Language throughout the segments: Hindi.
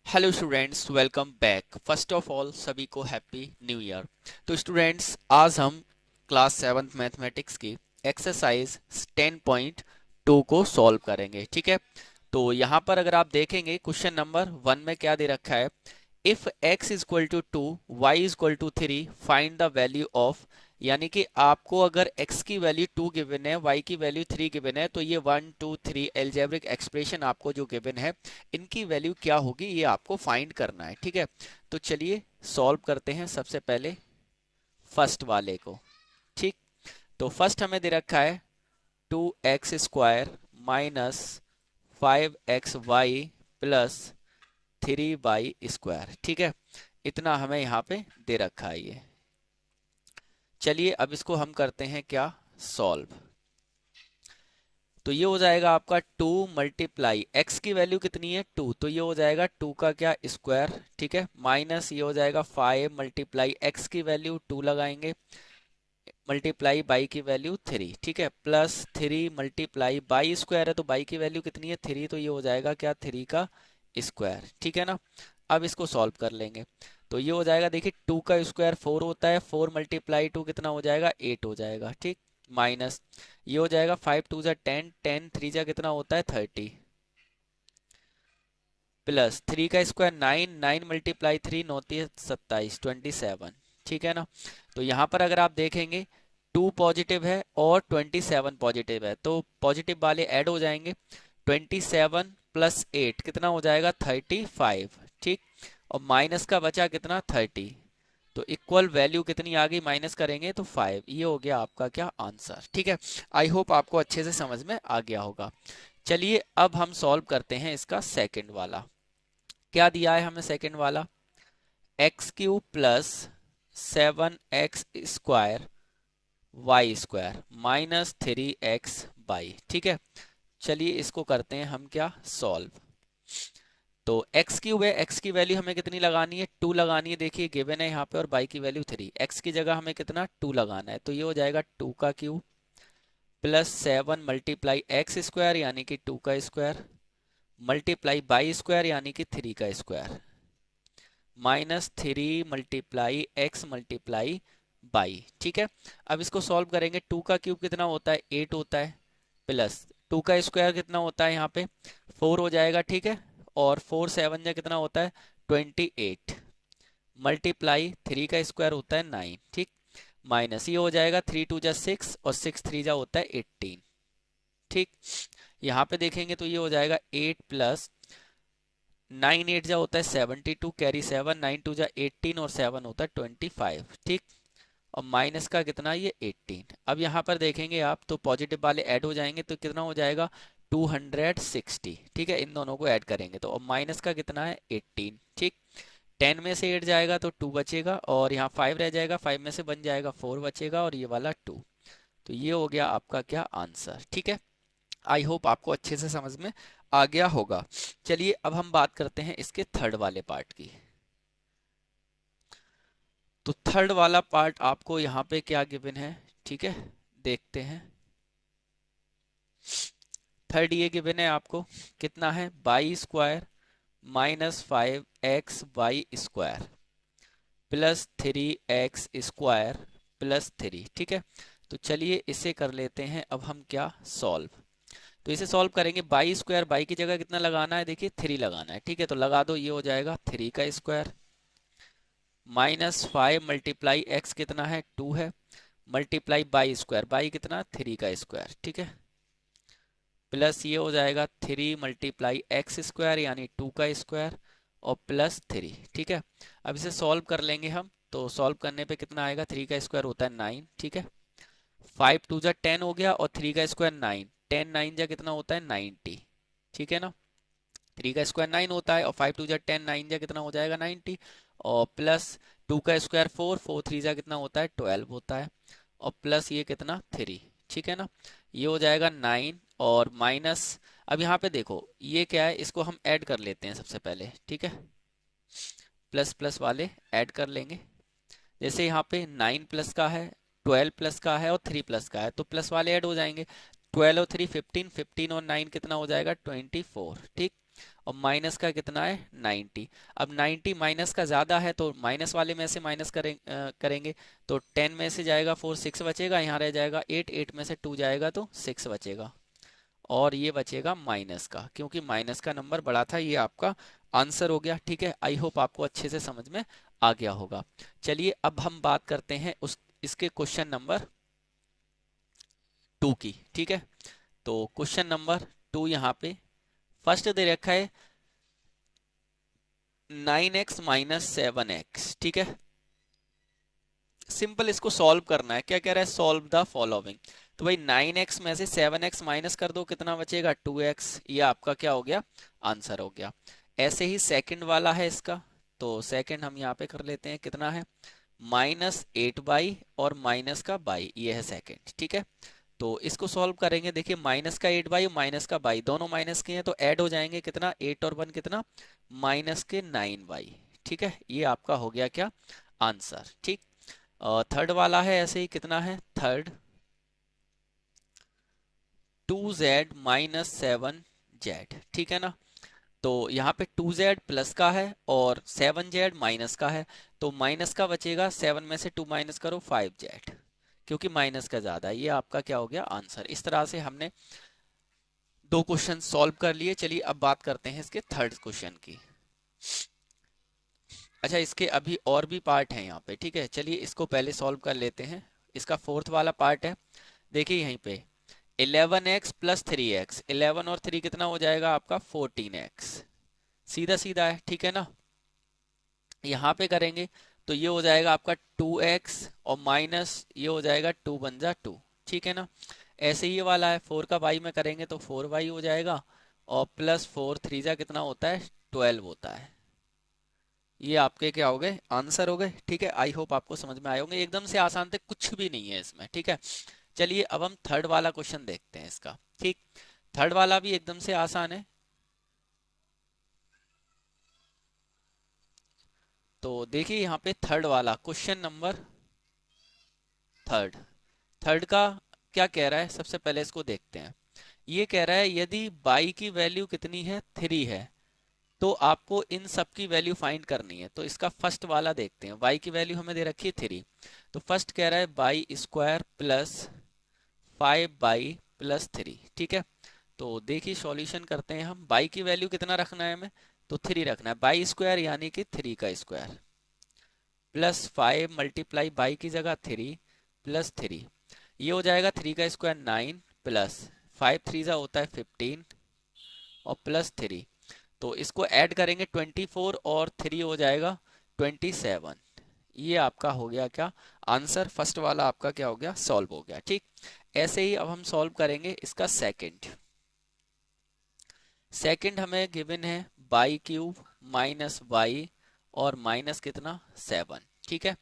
Hello students, welcome back. First of all सभी को हैप्पी न्यू ईयर। तो स्टूडेंट्स, आज हम क्लास 7th मैथमेटिक्स की एक्सरसाइज 10.2 को सॉल्व करेंगे। ठीक है, तो यहाँ पर अगर आप देखेंगे क्वेश्चन नंबर 1 में क्या दे रखा है, if x is equal to 2 y is equal to 3 find the value of. यानी कि आपको अगर x की वैल्यू 2 गिवन है, y की वैल्यू 3 गिवन है, तो ये 1 2 3 एल्जेब्रिक एक्सप्रेशन आपको जो गिवन है, इनकी वैल्यू क्या होगी ये आपको फाइंड करना है। ठीक है, तो चलिए सॉल्व करते हैं सबसे पहले फर्स्ट वाले को। ठीक, तो फर्स्ट हमें दे रखा है 2x² minus 5xy plus 3y²। ठीक है, इतना हमें यहाँ पे दे रखा है ये। चलिए अब इसको हम करते हैं क्या, सॉल्व। तो ये हो जाएगा आपका 2 मल्टीप्लाई एक्स की वैल्यू कितनी है 2, तो ये हो जाएगा 2 का क्या स्क्वायर। ठीक है, माइनस ये हो जाएगा 5 मल्टीप्लाई एक्स की वैल्यू 2 लगाएंगे, मल्टीप्लाई बाई की वैल्यू 3। ठीक है, प्लस 3 मल्टीप्लाई बाई स्क्वायर है, तो बाई की वैल्यू कितनी है 3, तो ये हो जाएगा क्या 3 का स्क्वायर। ठीक है ना, अब इसको सॉल्व कर लेंगे। तो ये हो जाएगा, देखिए 2 का स्क्वायर 4 होता है, 4 मल्टीप्लाई 2 कितना हो जाएगा 8 हो जाएगा। ठीक, माइनस ये हो जाएगा 5 2 जा 10, 10 3 जा कितना होता है 30, प्लस 3 का स्क्वायर 9, 9 मल्टीप्लाई 3 होती है 27, 27। ठीक है ना, तो यहाँ पर अगर आप देखेंगे 2 पॉजिटिव है और 27 पॉजिटिव है, तो पॉजिटिव वाले ऐड हो जाएंगे। 27 प्लस 8 कितना हो जाएगा 35। ठीक, और माइनस का बचा कितना 30, तो इक्वल वैल्यू कितनी आ गई, माइनस करेंगे तो 5। ये हो गया आपका क्या आंसर। ठीक है, आई होप आपको अच्छे से समझ में आ गया होगा। चलिए अब हम सॉल्व करते हैं इसका सेकंड वाला। क्या दिया है हमें सेकंड वाला, x³ plus 7x² y² minus 3x/। ठीक है, चलिए इसको करते हैं हम क्या, सॉल्व। तो x³ है, x की वैल्यू हमें कितनी लगानी है 2 लगानी है, देखिए गिवन है यहाँ पे, और y की वैल्यू 3, x की जगह हमें कितना 2 लगाना है, तो ये हो जाएगा 2 का क्यूब प्लस 7 मल्टीप्लाई x² यानी कि 2 का स्क्वायर मल्टीप्लाई बाई स्क्वायर यानी कि 3 का square minus 3 multiply x multiply by. ठीक है, अब इसको सॉल्व करेंगे। 2 का क्यूब कितना होता है 8 होता है, प्लस 2 का स्क्वायर कितना होता है यहाँ पे 4 हो जाएगा। ठीक है, और 4 7 जा कितना होता है 28 मल्टीप्लाई 3 का स्क्वायर होता है 9। ठीक, माइनस ये हो जाएगा 3 2 जा 6 और 6 3 जा होता है 18। ठीक, यहाँ पे देखेंगे तो ये हो जाएगा 8 प्लस 9 8 जा होता है 72, कैरी 7, 9 2 जा 18 और 7 होता है 25। ठीक, और माइनस का कितना ये 18। अब यहाँ पर देखेंगे आप तो पॉजिटिव वाले ऐड हो जाएंगे, तो कितना हो जाएगा 260। ठीक है, इन दोनों को ऐड करेंगे तो अब माइनस का कितना है 18। ठीक, 10 में से 8 जाएगा तो 2 बचेगा, और यहाँ 5 रह जाएगा, 5 में से बन जाएगा 4 बचेगा, और ये वाला 2। तो ये हो गया आपका क्या आंसर। ठीक है, आई होप आपको अच्छे से समझ में आ गया होगा। चलिए अब हम बात करते हैं इसके थर्ड वाले पार्ट की। तो थर्ड वाला पार्ट आपको यहाँ पे क्या गिवन है, ठीक है, देखते हैं। थर्ड ये गिवन है आपको, कितना है y² minus 5xy² plus 3x² plus 3। ठीक है, तो चलिए इसे कर लेते हैं अब हम क्या, सॉल्व। तो इसे सॉल्व करेंगे, y² बाई की जगह कितना लगाना है, देखिए 3 लगाना है। ठीक है, तो लगा दो, ये हो जाएगा 3 का स्क्वायर माइनस 5 मल्टीप्लाई एक्स कितना है 2 है, मल्टीप्लाई बाई स्क्वायर, बाई कितना 3 का स्क्वायर। ठीक है, प्लस ये हो जाएगा 3 मल्टीप्लाई x² यानी 2 का स्क्वायर और प्लस 3। ठीक है, अब इसे सॉल्व कर लेंगे हम, तो सॉल्व करने पे कितना आएगा, 3 का स्क्वायर होता है 9। ठीक है, 5 2 जा 10 हो गया, और 3 का स्क्वायर 9, 10 9 जा कितना होता है 90। ठीक है ना, 3 का स्क्वायर 9 होता है, और 5 2 जा 10, 9 जा कितना हो जाएगा 90, और प्लस 2 का स्क्वायर 4, 4 3 जा कितना होता है 12 होता है, और प्लस ये कितना 3। ठीक है ना, ये हो जाएगा 9 और माइनस। अब यहाँ पे देखो ये क्या है, इसको हम ऐड कर लेते हैं सबसे पहले। ठीक है, प्लस प्लस वाले ऐड कर लेंगे। जैसे यहाँ पे 9 प्लस का है, 12 प्लस का है और 3 प्लस का है, तो प्लस वाले ऐड हो जाएंगे। 12 और 3 15, 15 और 9 कितना हो जाएगा 24। ठीक, और माइनस का कितना है 90। अब 90 माइनस का ज़्यादा है तो माइनस वाले में से माइनस करेंगे। तो 10 में से जाएगा 4, 6 बचेगा, यहाँ रह जाएगा 8, 8 में से 2 जाएगा तो 6 बचेगा। और ये बचेगा माइनस का, क्योंकि माइनस का नंबर बड़ा था। ये आपका आंसर हो गया। ठीक है, आई होप आपको अच्छे से समझ में आ गया होगा। चलिए अब हम बात करते हैं उस इसके क्वेश्चन नंबर 2 की। ठीक है, तो क्वेश्चन नंबर 2 यहाँ पे फर्स्ट दे रखा है 9x माइनस 7x। ठीक है, सिंपल इसको सॉल्व करना है। क्या कह रहा है, सॉल्व द फॉलोइंग। तो भाई 9x में से 7x माइनस कर दो, कितना बचेगा 2x। ये आपका क्या हो गया, आंसर हो गया। ऐसे ही सेकंड वाला है इसका, तो सेकंड हम यहाँ पे कर लेते हैं, कितना है -8 और माइनस का बाई, ये है सेकंड। ठीक है, तो इसको सॉल्व करेंगे। देखिए माइनस का 8 और माइनस का बाई दोनों माइनस के हैं तो ऐड हो जाएंगे, कितना 8 और 1 कितना माइनस के 9 ठीक है, ये आपका हो गया क्या, आंसर। ठीक, थर्ड वाला है ऐसे ही, कितना है थर्ड 2z माइनस 7z। ठीक है ना, तो यहाँ पे 2z प्लस का है और 7z माइनस का है, तो माइनस का बचेगा, 7 में से 2 माइनस करो 5z, क्योंकि माइनस का ज्यादा है। ये आपका क्या हो गया, आंसर। इस तरह से हमने 2 क्वेश्चन सॉल्व कर लिए। चलिए अब बात करते हैं इसके थर्ड क्वेश्चन की। अच्छा, इसके अभी और भी पार्ट हैं यहाँ पे। ठीक है, चलिए इसको पहले सॉल्व कर लेते हैं। इसका फोर्थ वाला पार्ट है, देखिए यहीं पे 11x प्लस 3x, 11 और 3 कितना हो जाएगा आपका 14x, सीधा सीधा है। ठीक है ना, यहाँ पे करेंगे तो ये हो जाएगा आपका 2x और माइनस ये हो जाएगा 2 बन जा 2। ठीक है ना, ऐसे ही ये वाला है 4 का y में करेंगे तो 4y हो जाएगा, और प्लस 4 3 जा कितना होता है 12 होता है। ये आपके क्या हो गए, आंसर हो गए। ठीक है, आई होप आपको समझ में आए होंगे। एकदम से आसान थे, कुछ भी नहीं है इसमें। ठीक है, चलिए अब हम थर्ड वाला क्वेश्चन देखते हैं इसका। ठीक, थर्ड वाला भी एकदम से आसान है। तो देखिए यहाँ पे थर्ड वाला क्वेश्चन नंबर थर्ड, थर्ड का क्या कह रहा है, सबसे पहले इसको देखते हैं। ये कह रहा है यदि बाई की वैल्यू कितनी है 3 है, तो आपको इन सब की वैल्यू फाइंड करनी है। तो इसका फर्स्ट वाला देखते हैं। y की वैल्यू हमें दे रखी है 3, तो फर्स्ट कह रहा है बाई स्क्वायर प्लस 5/+3। ठीक है, तो देखिए सॉल्यूशन करते हैं हम। बाई की वैल्यू कितना रखना है हमें, तो 3 रखना है। बाई स्क्वायर यानी कि 3 का स्क्वायर प्लस 5 मल्टीप्लाई बाई की जगह 3 प्लस 3, ये हो जाएगा 3 का स्क्वायर 9 प्लस 5 3 जा होता है 15 और प्लस 3, तो इसको ऐड करेंगे 24 और 3 हो जाएगा 27। ये आपका हो गया क्या, आंसर। फर्स्ट वाला आपका क्या हो गया, सॉल्व हो गया। ठीक, ऐसे ही अब हम सॉल्व करेंगे इसका सेकंड। सेकंड हमें गिवन है बाई क्यूब माइनस वाई और माइनस कितना 7। ठीक है,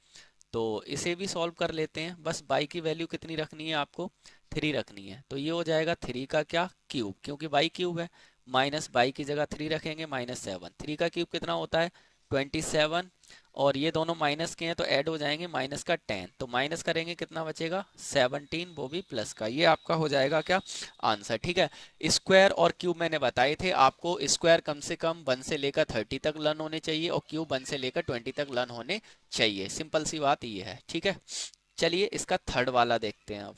तो इसे भी सॉल्व कर लेते हैं। बस बाई की वैल्यू कितनी रखनी है आपको, 3 रखनी है। तो ये हो जाएगा 3 का क्या क्यूब, क्योंकि बाई क्यूब है, माइनस बाई की जगह 3 रखेंगे माइनस 7। 3 का क्यूब कितना होता है 27, और ये दोनों माइनस के हैं तो ऐड हो जाएंगे, माइनस का 10, तो माइनस करेंगे कितना बचेगा 17, वो भी प्लस का। ये आपका हो जाएगा क्या, आंसर। ठीक है, स्क्वायर और क्यूब मैंने बताए थे आपको। स्क्वायर कम से कम 1 से लेकर 30 तक लर्न होने चाहिए और क्यूब 1 से लेकर 20 तक लर्न होने चाहिए। सिंपल सी बात ये है। ठीक है, चलिए इसका थर्ड वाला देखते हैं अब।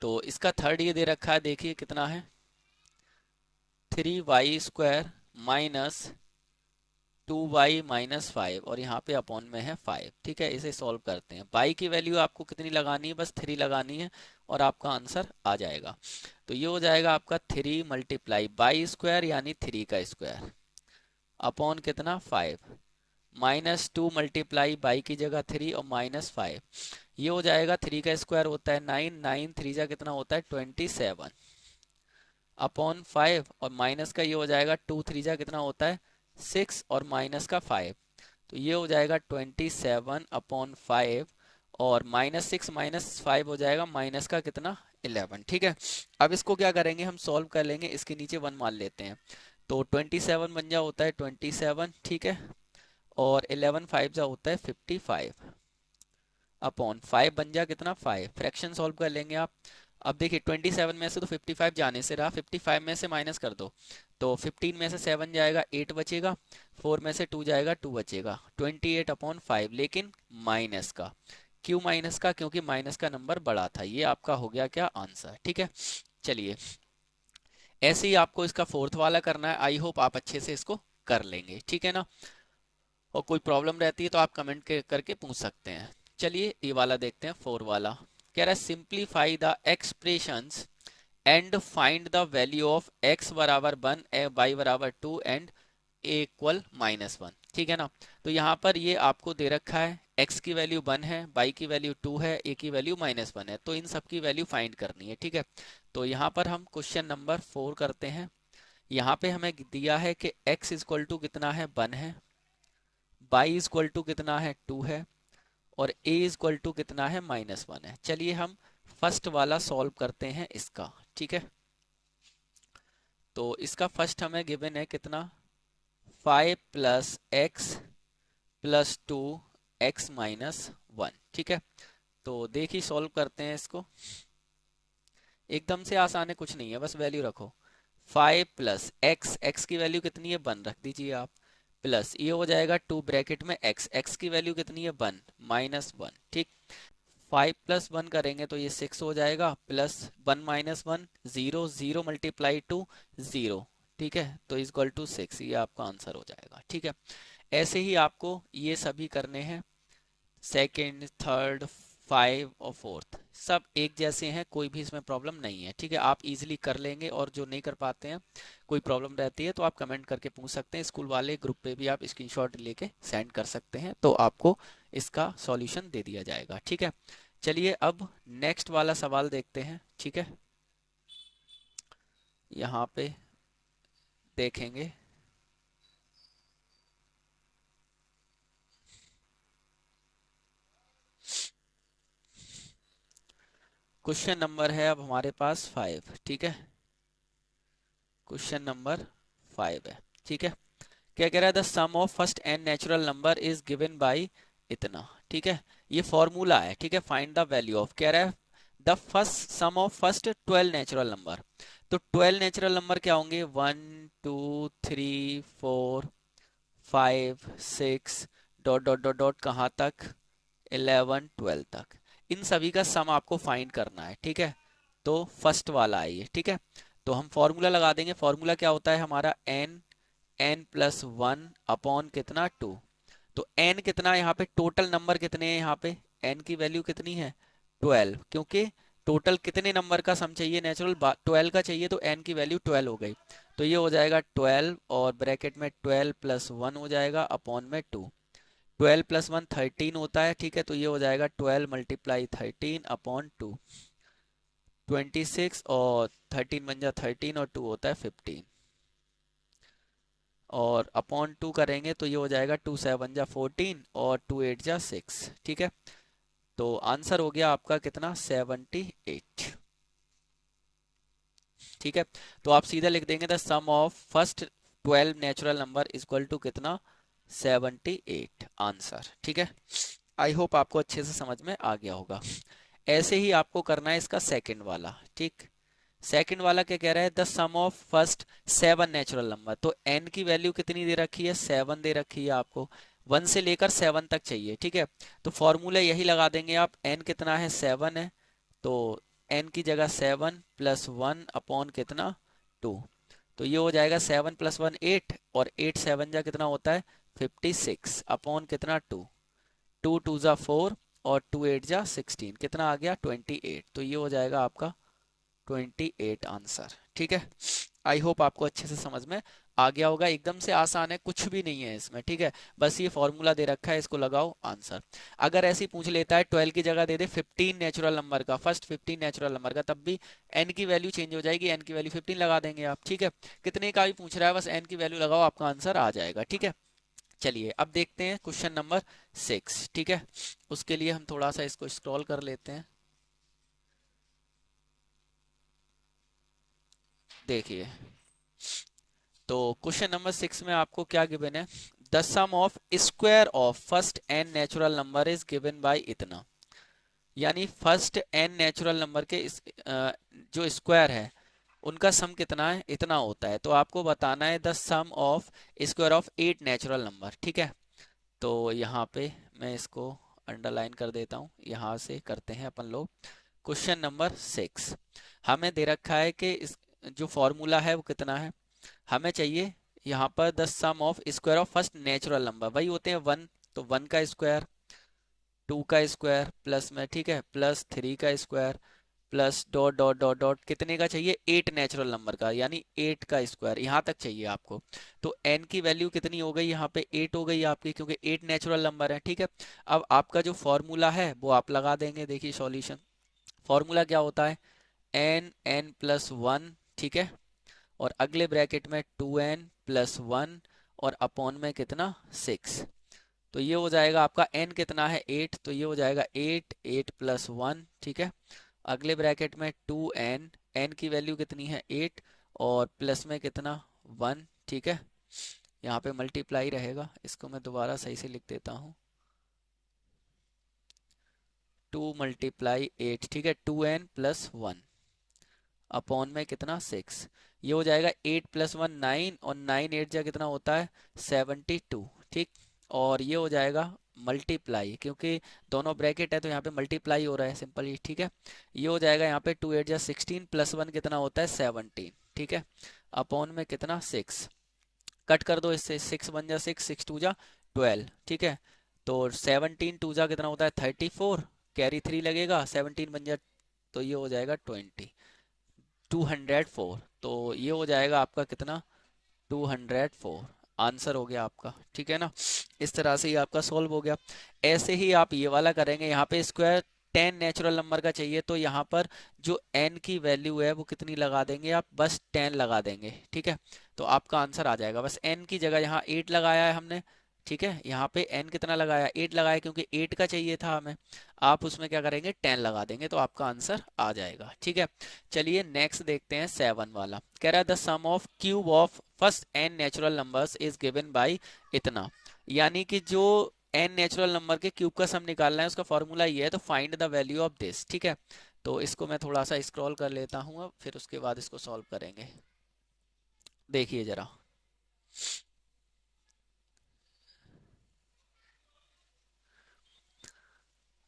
तो इसका थर्ड ये दे रखा है, देखिए कितना है 3y² माइनस 2y माइनस 5, और यहाँ पे अपॉन में है 5। ठीक है, इसे सॉल्व करते हैं। बाई की वैल्यू आपको कितनी लगानी है, बस 3 लगानी है और आपका आंसर आ जाएगा। तो ये हो जाएगा आपका 3 मल्टीप्लाई बाई स्क्वायर यानी 3 का स्क्वायर अपॉन कितना 5, माइनस 2 मल्टीप्लाई बाई की जगह 3 और माइनस 5, ये हो जाएगा 3 का स्क्वायर होता है 9, 9 3 जा कितना होता है 27 अपॉन 5, और माइनस का ये हो जाएगा 2 3 जा कितना होता है 6 और माइनस का 5, तो ये हो जाएगा 27 अपॉन 5, और -6 -5 हो जाएगा माइनस का कितना 11। ठीक है, अब इसको क्या करेंगे हम, सॉल्व कर लेंगे। इसके नीचे 1 मान लेते हैं, तो 27 बन जा होता है 27। ठीक है, और 11 5 जा होता है 55 अपॉन 5 बन जा कितना 5। फ्रैक्शन सॉल्व कर लेंगे आप, अब देखिए 27 में से तो 55 जाने से रहा, 55 में से माइनस कर दो तो 15 में से 7 जाएगा 8 बचेगा, 4 में से 2 जाएगा 2 बचेगा, 28/5, लेकिन माइनस का। क्यों माइनस का? क्योंकि माइनस का नंबर बड़ा था। ये आपका हो गया क्या? आंसर। ठीक है, चलिए ऐसे ही आपको इसका फोर्थ वाला करना है। आई होप आप अच्छे से इसको कर लेंगे, ठीक है ना। और कोई प्रॉब्लम रहती है तो आप कमेंट करके पूछ सकते हैं। चलिए ये वाला देखते हैं, फोर वाला। कह रहा है simplify the expressions and find the value of x बराबर 1, y बराबर 2 एंड a इक्वल -1। ठीक है ना। तो यहाँ पर ये आपको दे रखा है, x की वैल्यू 1 है, y की वैल्यू 2 है, a की वैल्यू -1 है, तो इन सब की वैल्यू फाइंड करनी है। ठीक है, तो यहाँ पर हम क्वेश्चन नंबर 4 करते हैं। यहाँ पे हमें दिया है कि x इक्वल टू कितना है? 1 है, y इक्वल टू कितना है? 2 है, और a इक्वल टू कितना है? -1 है। चलिए हम फर्स्ट वाला सॉल्व करते हैं इसका। ठीक है, तो इसका फर्स्ट हमें गिवन है कितना? 5 + x + 2x - 1। ठीक है, तो देखिए सॉल्व करते हैं इसको। एकदम से आसान है, कुछ नहीं है, बस वैल्यू रखो। 5 + x की वैल्यू कितनी है? 1 रख दीजिए आप, प्लस ये हो जाएगा 2 ब्रैकेट में x की वैल्यू कितनी है? 1 -1। ठीक, 5 + 1 करेंगे तो ये 6 हो जाएगा, प्लस 1 - 1 0, 0 × 2 0। ठीक है, तो इक्वल टू 6, ये आपका आंसर हो जाएगा। ठीक है, ऐसे ही आपको ये सभी करने हैं, सेकंड, थर्ड, 5 और फोर्थ, सब एक जैसे हैं, कोई भी इसमें प्रॉब्लम नहीं है। ठीक है, आप इजीली कर लेंगे, और जो नहीं कर पाते हैं, कोई प्रॉब्लम रहती है तो आप कमेंट करके पूछ सकते हैं। स्कूल वाले ग्रुप पे भी आप स्क्रीनशॉट लेके सेंड कर सकते हैं, तो आपको इसका सॉल्यूशन दे दिया जाएगा। ठीक है, चलिए अब नेक्स्ट वाला सवाल देखते हैं। ठीक है, यहाँ पे देखेंगे, क्वेश्चन नंबर है अब हमारे पास 5। ठीक है, क्वेश्चन नंबर 5 है। ठीक है, क्या कह रहा है? The sum of first n natural number is given by इतना। ठीक है, ये फॉर्मूला है। ठीक है, फाइंड द वैल्यू ऑफ, कह रहा है the first sum of first 12 natural number. तो 12 नेचुरल नंबर क्या होंगे? 1 2 3 4 5 6 डॉट डॉट डॉट डॉट कहाँ तक? 11 12 तक। इन सभी का सम आपको फाइंड करना है। ठीक है, तो फर्स्ट वाला है ये। ठीक है, तो हम फॉर्मूला लगा देंगे। फॉर्मूला क्या होता है हमारा? n+1 अपॉन कितना? 2। तो n कितना है यहाँ पे? टोटल नंबर कितने हैं यहाँ पे? n की वैल्यू कितनी है? 12, क्योंकि टोटल कितने नंबर का सम चाहिए? नेचुरल 12 का चाहिए, तो n की वैल्यू 12 हो गई। तो ये हो जाएगा 12, और ब्रैकेट में 12 + 1 हो जाएगा अपॉन में 2। 12 + 1 13 होता है। ठीक है, तो ये हो जाएगा 12 × 13 अपॉन 2, 26, और 13 बन जा 13, और 2 होता है 15, और अपॉन 2 करेंगे तो ये हो जाएगा 2 7 जा 14, और 2 8 जा 6। ठीक है, तो आंसर हो गया आपका कितना? 78। ठीक है, तो आप सीधा लिख देंगे the sum of first 12 natural number equal to कितना? 78 आंसर। ठीक है, आई होप आपको अच्छे से समझ में आ गया होगा। ऐसे ही आपको करना है इसका सेकंड वाला। ठीक, सेकंड वाला क्या कह रहा है? The sum of first 7 natural number. तो n की वैल्यू कितनी दे रखी है? 7 दे रखी है आपको, 1 से लेकर 7 तक चाहिए। ठीक है, तो फॉर्मूला यही लगा देंगे आप। n कितना है? 7 है, तो n की जगह 7 + 1 अपॉन कितना? 2। तो ये हो जाएगा 7 + 1 8, और 8 7 जा कितना होता है? 56 अपॉन कितना? 2। 2 2 जा 4, और 2 8 जा 16, कितना आ गया? 28। तो ये हो जाएगा आपका 28 आंसर। ठीक है, आई होप आपको अच्छे से समझ में आ गया होगा। एकदम से आसान है, कुछ भी नहीं है इसमें। ठीक है, बस ये फॉर्मूला दे रखा है, इसको लगाओ, आंसर। अगर ऐसे ही पूछ लेता है 12 की जगह दे दे 15 नेचुरल नंबर का, फर्स्ट 15 नेचुरल नंबर का, तब भी n की वैल्यू चेंज हो जाएगी, n की वैल्यू 15 लगा देंगे आप। ठीक है, कितने का भी पूछ रहा है, बस n की वैल्यू लगाओ, आपका आंसर आ जाएगा। ठीक है, चलिए अब देखते हैं क्वेश्चन नंबर 6। ठीक है, उसके लिए हम थोड़ा सा इसको स्क्रॉल कर लेते हैं। देखिए, तो क्वेश्चन नंबर 6 में आपको क्या गिवन है? The sum of square of first n natural number is given by इतना। यानी फर्स्ट n नेचुरल नंबर के जो स्क्वायर है उनका सम कितना है, इतना होता है। तो आपको बताना है the sum of square of 8 natural number, ठीक है। तो यहाँ पे मैं इसको अंडरलाइन कर देता हूँ। यहाँ से करते हैं अपन लोग क्वेश्चन नंबर 6। हमें दे रखा है कि इस जो फॉर्मूला है वो कितना है, हमें चाहिए यहाँ पर the sum of square of first natural number, वही होते हैं 1। तो 1 का स्क्वायर, 2 का स्क्वायर प्लस में, ठीक है, प्लस 3 का square plus dot dot dot dot कितने का चाहिए, 8 नेचुरल नंबर का, यानी 8 का स्क्वायर यहाँ तक चाहिए आपको। तो n की वैल्यू कितनी हो गई यहाँ पे, 8 हो गई आपकी, क्योंकि 8 नेचुरल नंबर है, ठीक है। अब आपका जो फॉर्मूला है वो आप लगा देंगे। देखिए सॉल्यूशन फॉर्मूला क्या होता है, n प्लस 1, ठीक है, और अगले ब्रैकेट में 2n प्लस 1 और अपॉन में कितना 6। तो ये हो जाएगा आपका n कितना है 8, तो ये हो जाएगा 8 प्लस 1, ठीक है। अगले ब्रैकेट में 2n, n की वैल्यू कितनी है 8 और प्लस में कितना 1, ठीक है। यहाँ पे मल्टीप्लाई रहेगा, इसको मैं दोबारा सही से लिख देता हूँ, 2 मल्टीप्लाई 8, ठीक है, 2n प्लस 1 अपॉन में कितना 6। ये हो जाएगा 8 प्लस 1 9 और 9 8 जा कितना होता है 72, ठीक। और ये हो जाएगा मल्टीप्लाई, क्योंकि दोनों ब्रैकेट है तो यहाँ पे मल्टीप्लाई हो रहा है सिंपली, ठीक है। ये हो जाएगा यहाँ पे 2 8 जा 16 प्लस 1 कितना होता है 17, ठीक है, अपॉन में कितना 6। कट कर दो इससे, 6 1 जा 6, 6 2 जा 12, ठीक है। तो 17 2 जा कितना होता है 34, कैरी 3 लगेगा, 17 बन जा, तो ये हो जाएगा 204। तो ये हो जाएगा आपका कितना 204, आंसर हो गया आपका, ठीक है ना। इस तरह से ही आपका सॉल्व हो गया। ऐसे ही आप ये वाला करेंगे, यहाँ पे स्क्वायर 10 नेचुरल नंबर का चाहिए, तो यहाँ पर जो n की वैल्यू है वो कितनी लगा देंगे आप, बस 10 लगा देंगे, ठीक है। तो आपका आंसर आ जाएगा। बस n की जगह यहाँ 8 लगाया है हमने, ठीक है। यहाँ पे n कितना लगाया, 8 लगाया, क्योंकि 8 का चाहिए था हमें। आप उसमें क्या करेंगे 10 लगा देंगे, तो आपका आंसर आ जाएगा, ठीक है। चलिए नेक्स्ट देखते हैं 7 वाला। कह रहा है the sum of cube of first n natural numbers is given by इतना, यानी कि जो n नेचुरल नंबर के क्यूब का सम निकालना है उसका फॉर्मूला ये है, तो find the value of this, ठीक है। तो इसको मैं थोड़ा सा स्क्रॉल कर लेता हूँ अब, फिर उसके बाद इसको सॉल्व करेंगे। देखिए जरा,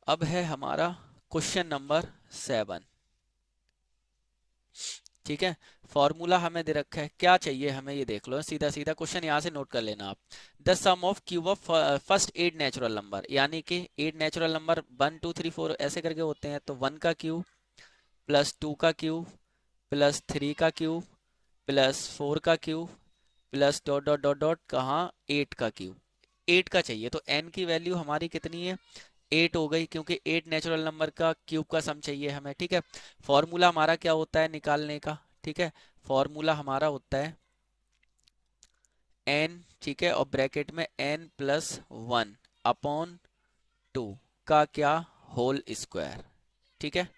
अब है हमारा क्वेश्चन नंबर 7, ठीक है। फॉर्मूला हमें दे रखा है, क्या चाहिए हमें ये देख लो, सीधा सीधा क्वेश्चन यहाँ से नोट कर लेना आप। The sum of cube of first 8 natural number, यानी कि 8 नेचुरल नंबर 1 2 3 4 ऐसे करके होते हैं, तो 1 का क्यूब प्लस 2 का क्यूब प्लस 3 का क्यूब प्लस 4 का cube plus dot dot dot dot कहाँ 8 का क्यूब। 8 का चाहिए, तो n की वैल्यू हमारी कितनी है 8 हो गई, क्योंकि 8 नेचुरल नंबर का क्यूब का सम चाहिए हमें, ठीक है। फॉर्मूला हमारा क्या होता है निकालने का, ठीक है, फॉर्मूला हमारा होता है n, ठीक है, और ब्रैकेट में n प्लस 1 अपॉन 2 का क्या होल स्क्वायर, ठीक है।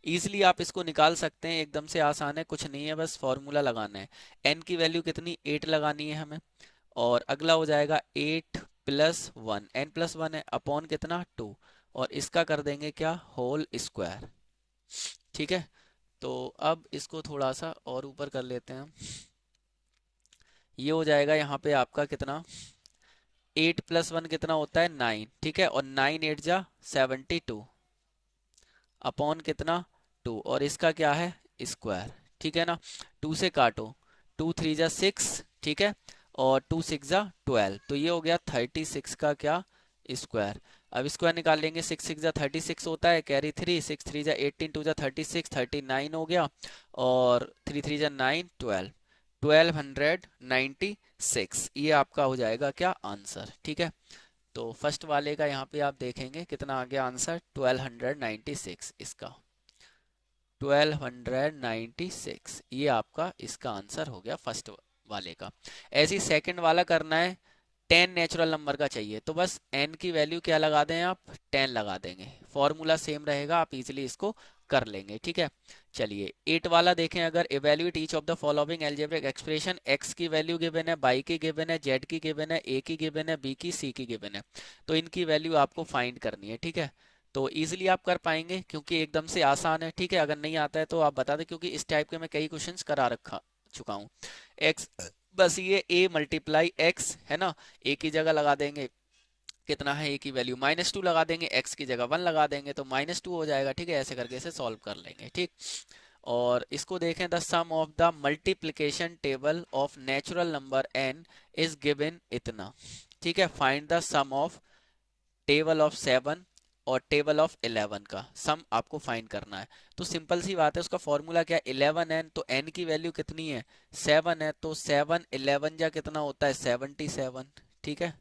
इजीली आप इसको निकाल सकते हैं, एकदम से आसान है, कुछ नहीं है, बस फॉर्मूला लगाना है। n की वैल्यू कितनी 8 लगानी है हमें, और अगला हो जाएगा 8 प्लस 1, n प्लस 1 है, अपॉन कितना 2, और इसका कर देंगे क्या होल स्क्वायर, ठीक है। तो अब इसको थोड़ा सा और ऊपर कर लेते हैं हम। ये हो जाएगा यहाँ पे आपका कितना 8 प्लस 1 कितना होता है 9, ठीक है, और 9 8 जा 72 अपॉन कितना 2, और इसका क्या है स्क्वायर, ठीक है ना। 2 से काटो, 2 3 जा 6, ठीक है, और 2 6 जा 12, तो ये हो गया 36 का क्या स्क्वायर। अब स्क्वायर निकाल लेंगे, 6 6 जा 36 होता है, कैरी 3, 6 3 जा 18, 2 जा 36, 39 हो गया, और 3 3 जा 9 12, 1296, ये आपका हो जाएगा क्या आंसर, ठीक है। तो फर्स्ट वाले का यहाँ पे आप देखेंगे कितना आ गया आंसर 1296, इसका 1296, ये आपका इसका आंसर हो गया फर्स्ट वाले का। ऐसे ही सेकंड वाला करना है, 10 नेचुरल नंबर का चाहिए, तो बस n की वैल्यू क्या लगा दें आप 10 लगा देंगे, फॉर्मूला सेम रहेगा, आप इजीली इसको कर लेंगे, ठीक है। चलिए 8 वाला देखें, अगर evaluate each of the following algebraic expression, x की वैल्यू गिवन है, y की गिवन है, z की गिवन है, a की गिवन है, b की, c की गिवन है, तो इनकी वैल्यू आपको फाइंड करनी है, ठीक है। तो इजीली आप कर पाएंगे क्योंकि एकदम से आसान है। ठीक है, अगर नहीं आता है तो आप बता दें, क्योंकि इस टाइप के मैं कई क्वेश्चंस करा रखा चुका हूँ। एक्स, बस ये a मल्टीप्लाई एक्स है ना, a की जगह लगा देंगे कितना है, a की वैल्यू -2 लगा देंगे, x की जगह 1 लगा देंगे तो -2 हो जाएगा। ठीक है, ऐसे करके इसे सॉल्व कर लेंगे। ठीक, और इसको देखें, the sum of the multiplication table of natural number n is given इतना। ठीक है, find the sum of table of 7 और टेबल ऑफ 11 का सम आपको फाइंड करना है। तो सिंपल सी बात है, उसका फॉर्मूला क्या है, 11n, तो n की वैल्यू कितनी है, 7 है, तो 7 11 जा कितना होता है, 77। ठीक है,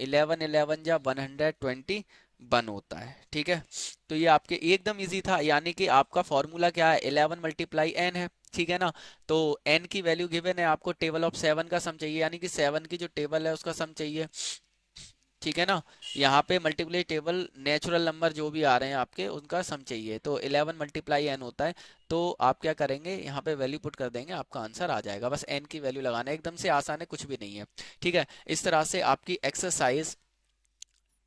11 11 जा 121 होता है। ठीक है, तो ये आपके एकदम इजी था, यानी कि आपका फॉर्मूला क्या है, 11 मल्टीप्लाई एन है। ठीक है ना, तो n की वैल्यू गिवन है, आपको टेबल ऑफ 7 का सम चाहिए, यानी कि 7 की जो टेबल है उसका सम चाहिए। ठीक है ना, यहाँ पे मल्टीप्लाई टेबल नेचुरल नंबर जो भी आ रहे हैं आपके उनका सम चाहिए, तो 11 मल्टीप्लाई एन होता है। तो आप क्या करेंगे, यहाँ पे वैल्यू पुट कर देंगे, आपका आंसर आ जाएगा। बस एन की वैल्यू लगाना है, एकदम से आसान है, कुछ भी नहीं है। ठीक है, इस तरह से आपकी एक्सरसाइज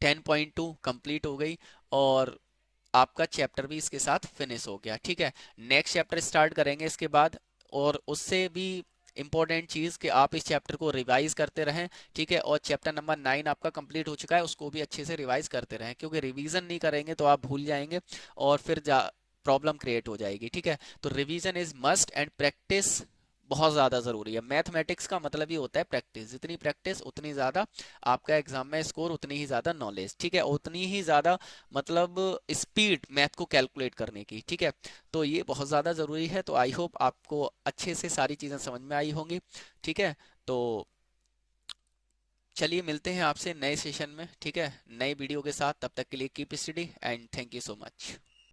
10.2 कंप्लीट हो गई और आपका चैप्टर भी इसके साथ फिनिश हो गया। ठीक है, नेक्स्ट चैप्टर स्टार्ट करेंगे इसके बाद, और उससे भी इंपॉर्टेंट चीज़ कि आप इस चैप्टर को रिवाइज करते रहें। ठीक है, और चैप्टर नंबर 9 आपका कंप्लीट हो चुका है, उसको भी अच्छे से रिवाइज करते रहें, क्योंकि रिवीजन नहीं करेंगे तो आप भूल जाएंगे और फिर प्रॉब्लम क्रिएट हो जाएगी। ठीक है, तो revision is must and practice बहुत ज़्यादा ज़रूरी है। मैथमेटिक्स का मतलब ही होता है प्रैक्टिस, जितनी प्रैक्टिस उतनी ज़्यादा आपका एग्जाम में स्कोर, उतनी ही ज़्यादा नॉलेज। ठीक है, उतनी ही ज़्यादा मतलब स्पीड मैथ को कैलकुलेट करने की। ठीक है, तो ये बहुत ज़्यादा ज़रूरी है। तो आई होप आपको अच्छे से सारी चीज़ें समझ में आई होंगी। ठीक है, तो चलिए मिलते हैं आपसे नए सेशन में। ठीक है, नए वीडियो के साथ, तब तक के लिए keep study and thank you so much.